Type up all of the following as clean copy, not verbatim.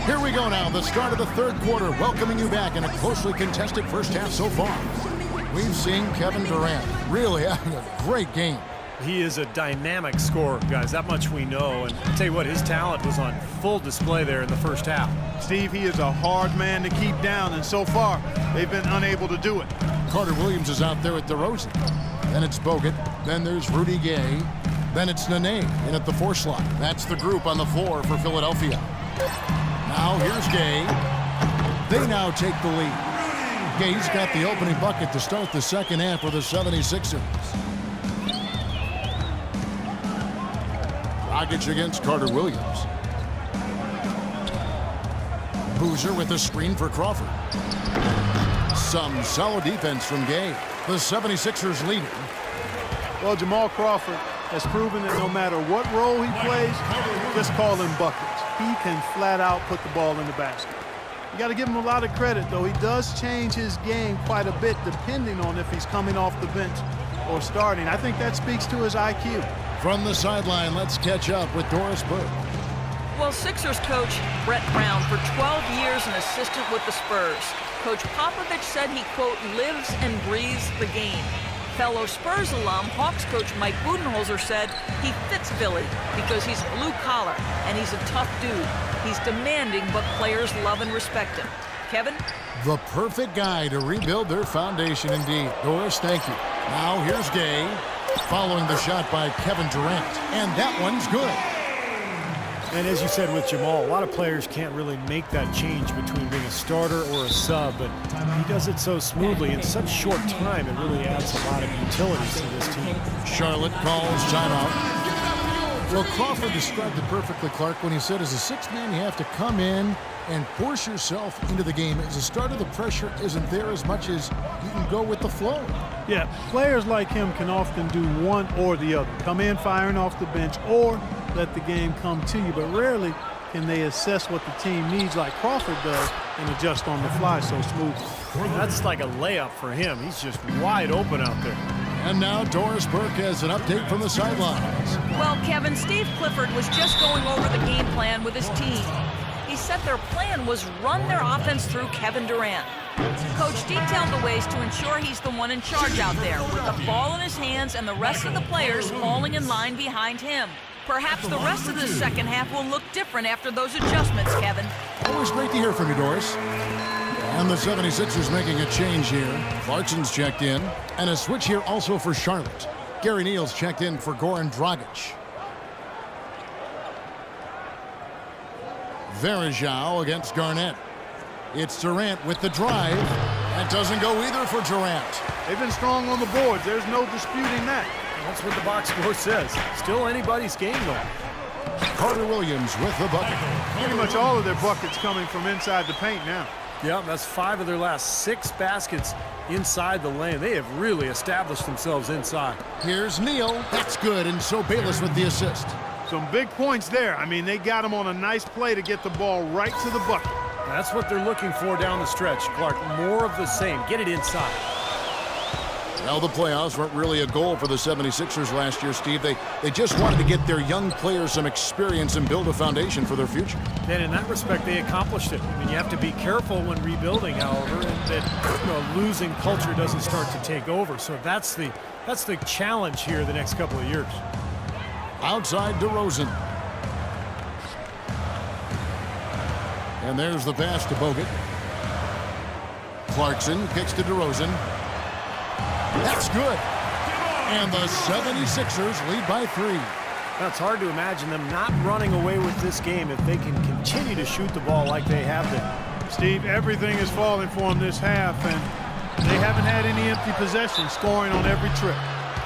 Here we go now, the start of the third quarter, welcoming you back in a closely contested first half so far. We've seen Kevin Durant really having a great game. He is a dynamic scorer, guys. That much we know. And I'll tell you what, his talent was on full display there in the first half. Steve, he is a hard man to keep down, and so far, they've been unable to do it. Carter Williams is out there with DeRozan. Then it's Bogut. Then there's Rudy Gay. Then it's Nene in at the 4 slot. That's the group on the floor for Philadelphia. Now here's Gay. They now take the lead. Gay's got the opening bucket to start the second half for the 76ers. Dragic against Carter Williams. Boozer with a screen for Crawford. Some solid defense from Gay. The 76ers leading. Well, Jamal Crawford has proven that no matter what role he plays, just call him buckets. He can flat out put the ball in the basket. You got to give him a lot of credit, though. He does change his game quite a bit depending on if he's coming off the bench or starting. I think that speaks to his IQ. From the sideline, let's catch up with Doris Burke. Well, Sixers coach Brett Brown, for 12 years an assistant with the Spurs. Coach Popovich said he, quote, lives and breathes the game. Fellow Spurs alum, Hawks coach Mike Budenholzer said he fits Philly because he's blue collar and he's a tough dude. He's demanding, but players love and respect him. Kevin? The perfect guy to rebuild their foundation indeed. Doris, thank you. Now here's Gay, following the shot by Kevin Durant. And that one's good. And as you said with Jamal, a lot of players can't really make that change between being a starter or a sub, but he does it so smoothly in such short time. It really adds a lot of utility to this team. Charlotte calls timeout. Well, Crawford described it perfectly, Clark, when he said as a sixth man, you have to come in and force yourself into the game. As a starter, the pressure isn't there as much as you can go with the flow. Yeah, players like him can often do one or the other. Come in firing off the bench or let the game come to you, but rarely can they assess what the team needs like Crawford does and adjust on the fly so smoothly. That's like a layup for him. He's just wide open out there. And now Doris Burke has an update from the sidelines. Well, Kevin, Steve Clifford was just going over the game plan with his team. He said their plan was run their offense through Kevin Durant. Coach detailed the ways to ensure he's the one in charge out there, with the ball in his hands and the rest of the players falling in line behind him. Perhaps the rest of the second half will look different after those adjustments, Kevin. Always great to hear from you, Doris. And the 76ers making a change here. Clarkson's checked in. And a switch here also for Charlotte. Gary Neal's checked in for Goran Dragic. Varejao against Garnett. It's Durant with the drive. That doesn't go either for Durant. They've been strong on the boards. There's no disputing that. That's what the box score says. Still anybody's game, though. Carter Williams with the bucket. Pretty much all of their buckets coming from inside the paint now. Yeah, that's 5 of their last 6 baskets inside the lane. They have really established themselves inside. Here's Neal. That's good, and so Bayless with the assist. Some big points there. I mean, they got him on a nice play to get the ball right to the bucket. That's what they're looking for down the stretch, Clark. More of the same. Get it inside. Well, the playoffs weren't really a goal for the 76ers last year, Steve. They just wanted to get their young players some experience and build a foundation for their future. And in that respect, they accomplished it. I mean, you have to be careful when rebuilding, however, and that losing culture doesn't start to take over. So that's the challenge here the next couple of years. Outside DeRozan. And there's the pass to Bogut. Clarkson kicks to DeRozan. That's good. And the 76ers lead by 3. Now, it's hard to imagine them not running away with this game if they can continue to shoot the ball like they have been. Steve, everything is falling for them this half, and they haven't had any empty possessions, scoring on every trip.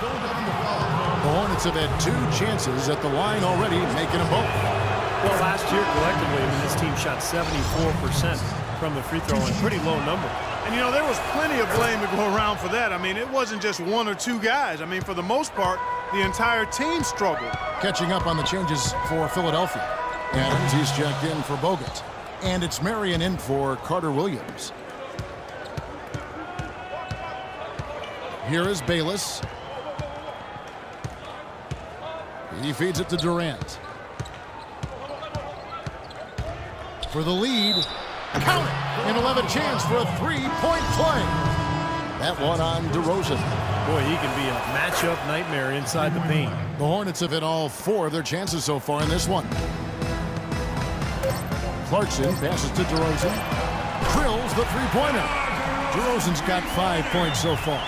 The Hornets have had 2 chances at the line already, making them both. Well, last year, collectively, this team shot 74% from the free throw line. Pretty low number. And, you know, there was plenty of blame to go around for that. I mean, it wasn't just 1 or 2 guys. I mean, for the most part, the entire team struggled. Catching up on the changes for Philadelphia. Adams, he's checked in for Bogut. And it's Marion in for Carter Williams. Here is Bayless. He feeds it to Durant. for the lead. Count it! And he'll have a chance for a three-point play. That one on DeRozan. Boy, he can be a matchup nightmare inside the paint. The Hornets have hit all 4 of their chances so far in this one. Clarkson passes to DeRozan. Drills the three-pointer. DeRozan's got 5 points so far.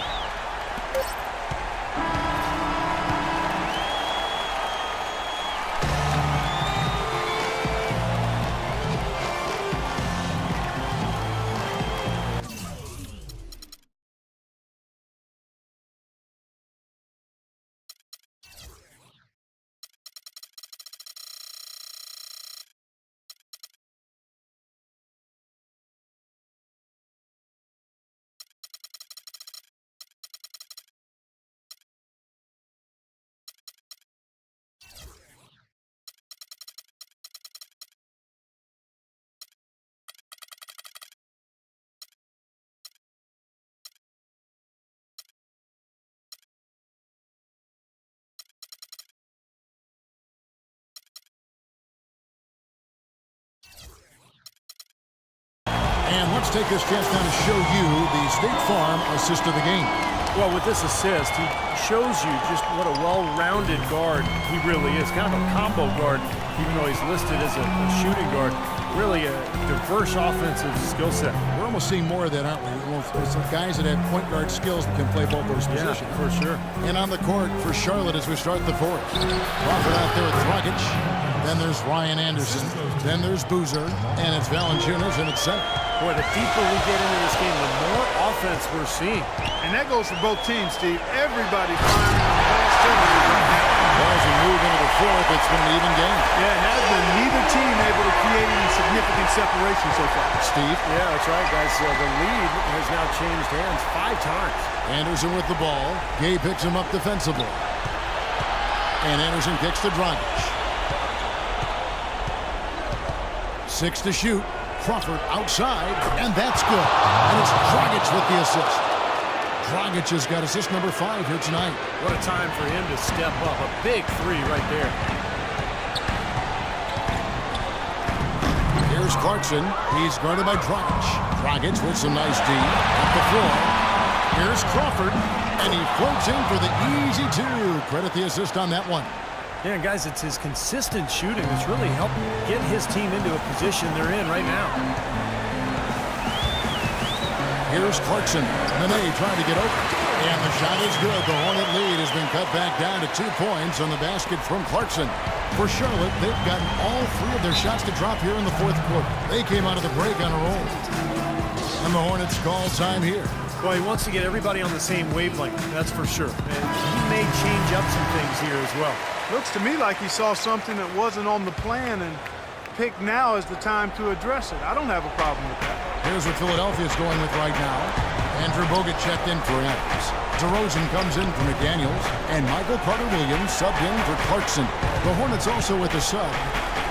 And let's take this chance now to show you the State Farm assist of the game. Well, with this assist, he shows you just what a well-rounded guard he really is. Kind of a combo guard, even though he's listed as a shooting guard. Really a diverse offensive skill set. We're almost seeing more of that, aren't we? Some guys that have point guard skills that can play both those positions. Yeah, for sure. And on the court for Charlotte as we start the fourth. Crawford out there with Dragic. Then there's Ryan Anderson. Then there's Boozer. And it's Valanciunas in its center. Boy, the deeper we get into this game, the more offense we're seeing. And that goes for both teams, Steve. Everybody firing on all cylinders right now. Well, as we move into the fourth, it's been an even game. Yeah, it has been. Neither team able to create any significant separation so far. Steve? Yeah, that's right, guys. The lead has now changed hands 5 times. Anderson with the ball. Gay picks him up defensively. And Anderson kicks to Dragic. 6 to shoot. Crawford outside, and that's good. And it's Dragic with the assist. Dragic has got assist number 5 here tonight. What a time for him to step up. A big 3 right there. Here's Clarkson. He's guarded by Dragic. Dragic with some nice D. Up the floor. Here's Crawford, and he floats in for the easy 2. Credit the assist on that one. Yeah, guys, it's his consistent shooting that's really helping get his team into a position they're in right now. Here's Clarkson. Nene trying to get open. And the shot is good. The Hornet lead has been cut back down to 2 points on the basket from Clarkson. For Charlotte, they've gotten all 3 of their shots to drop here in the fourth quarter. They came out of the break on a roll. And the Hornets call time here. Well, he wants to get everybody on the same wavelength, that's for sure. And he may change up some things here as well. Looks to me like he saw something that wasn't on the plan and picked now as the time to address it. I don't have a problem with that. Here's what Philadelphia's going with right now. Andrew Bogut checked in for Adams. DeRozan comes in for McDaniels. And Michael Carter-Williams subbed in for Clarkson. The Hornets also with a sub.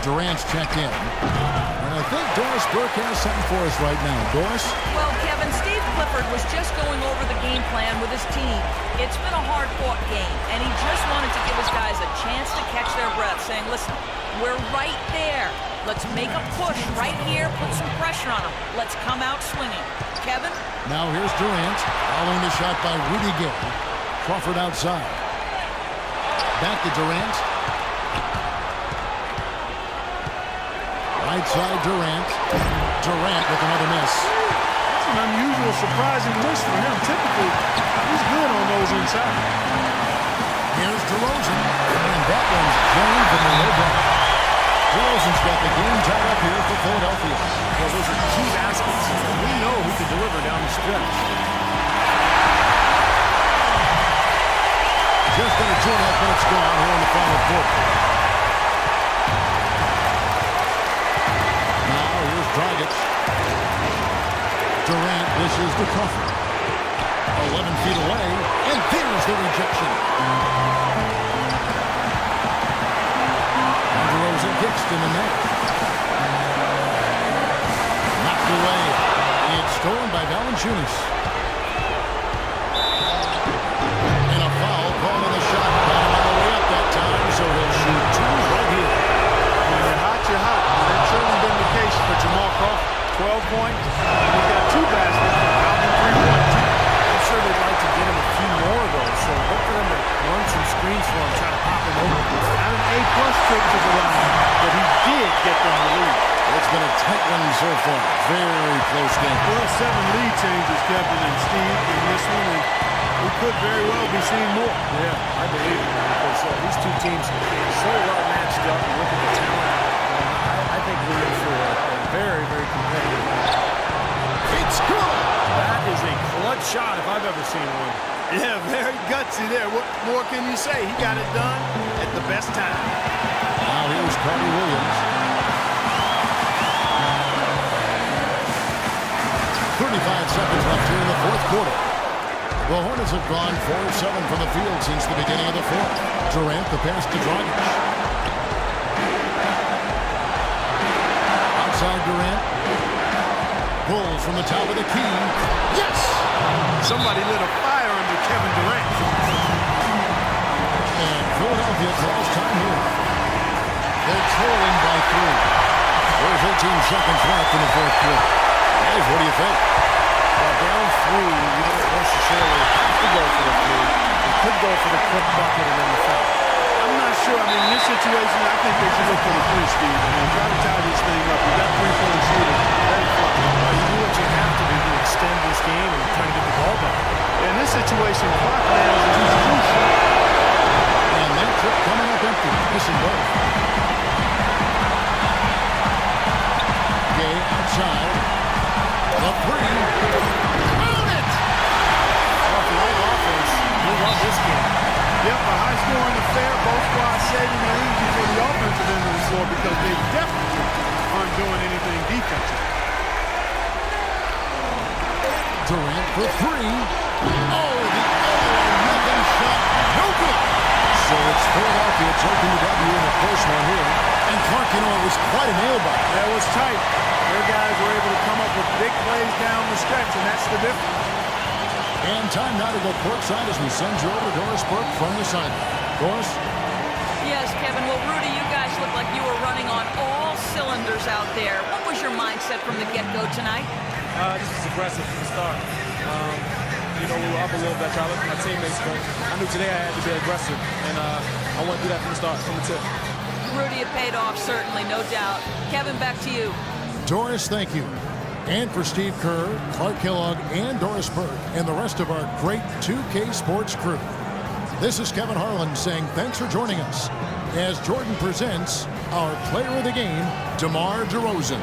Durant's checked in. And I think Doris Burke has something for us right now. Doris? Well, Kevin, Steve Clifford was just going over the game plan with his team. It's been a hard-fought game, and he just wanted to give his guys a chance to catch their breath, saying, listen, we're right there. Let's make a push right here, put some pressure on them. Let's come out swinging. Kevin? Now here's Durant, following the shot by Rudy Gay. Crawford outside. Back to Durant. Right side, Durant. Durant with another miss. That's an unusual, surprising miss for him. Typically, he's good on those inside. Here's DeRozan. And that one's drained from the low block. DeRozan's got the game tied up here for Philadelphia. Well, those are key baskets. We know who can deliver down the stretch. Just under 2.5 minutes gone here in the final quarter. Now here's Dragic. Durant dishes to Crawford. 11 feet away, and there's the rejection. And DeRozan kicks to the net. Knocked away. It's stolen by Valanciunas. And a foul called on the shot. Got him on the way up that time, so he'll shoot 2 right here. When you're hot, you're hot. That's certainly been the case for Jamal get them the lead. It's been a tight one so far. Very close game. Well, 7 lead changes, Kevin and Steve, in this one, and we could very well be seeing more. Yeah, I believe it, because these two teams are so well matched up. You look at the talent. I think we're in for a very, very competitive match. It's good. That is a clutch shot if I've ever seen one. Yeah, very gutsy there. What more can you say? He got it done at the best time. Now here's Carter Williams. 35 seconds left here in the fourth quarter. The Hornets have gone 4 of 7 from the field since the beginning of the fourth. Durant the pass to Dragic. Outside Durant. Pulls from the top of the key. Yes! Somebody lit a fire under Kevin Durant. And Philadelphia calls time here. They're trailing by 3. There's 18 seconds left in the fourth quarter. Guys, what do you think? Well, down 3, you don't necessarily have to go for the 3. You could go for the quick bucket and then the foul. I'm not sure. I mean, in this situation, I think they should look for the 3, Steve. I mean, try to tie this thing up. You got 3-point shooter. Very fluid. You do what you have to do to extend this game and try to get the ball back. In this situation, clock management is crucial. And that trip coming up empty. Missing both. Gay outside. The 3. Found it! Light offense. We love this game. Yep, a high-scoring affair. Both squads saving the lead for the offensive end of the floor because they definitely aren't doing anything defensive. Durant for 3. Oh, the all-or-nothing shot. No good. So it's Philadelphia taking the W in a close one here. And Clark, you know, it was quite a nail-biter. That was tight. Their guys were able to come up with big plays down the stretch, and that's the difference. And time now to go courtside as we send you over to Doris Burke from the sideline. Doris? Yes, Kevin. Well, Rudy, you guys look like you were running on all cylinders out there. What was your mindset from the get-go tonight? This was aggressive from the start. We were up a little bit, trying to look at my teammates, but I knew today I had to be aggressive, and I want to do that from the start, from the tip. Rudy, it paid off, certainly, no doubt. Kevin, back to you. Doris, thank you. And for Steve Kerr, Clark Kellogg, and Doris Burke, and the rest of our great 2K Sports crew. This is Kevin Harlan saying thanks for joining us as Jordan presents our player of the game, DeMar DeRozan.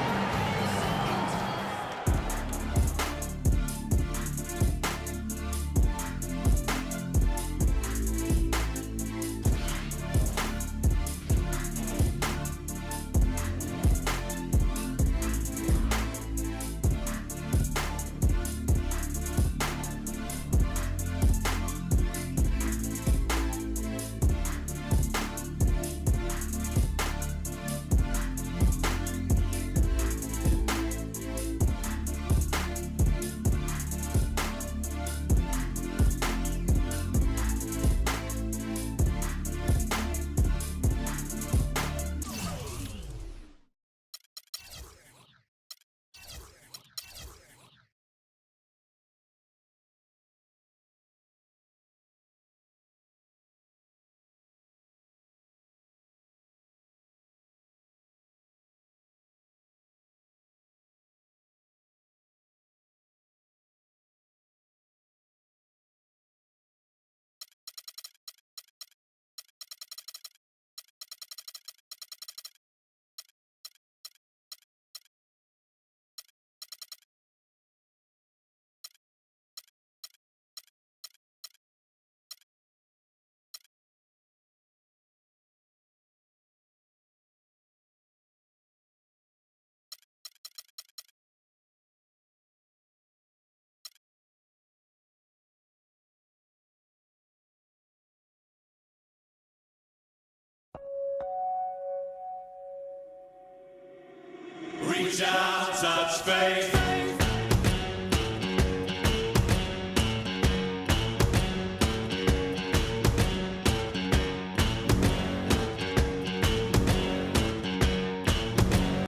Reach out, touch faith.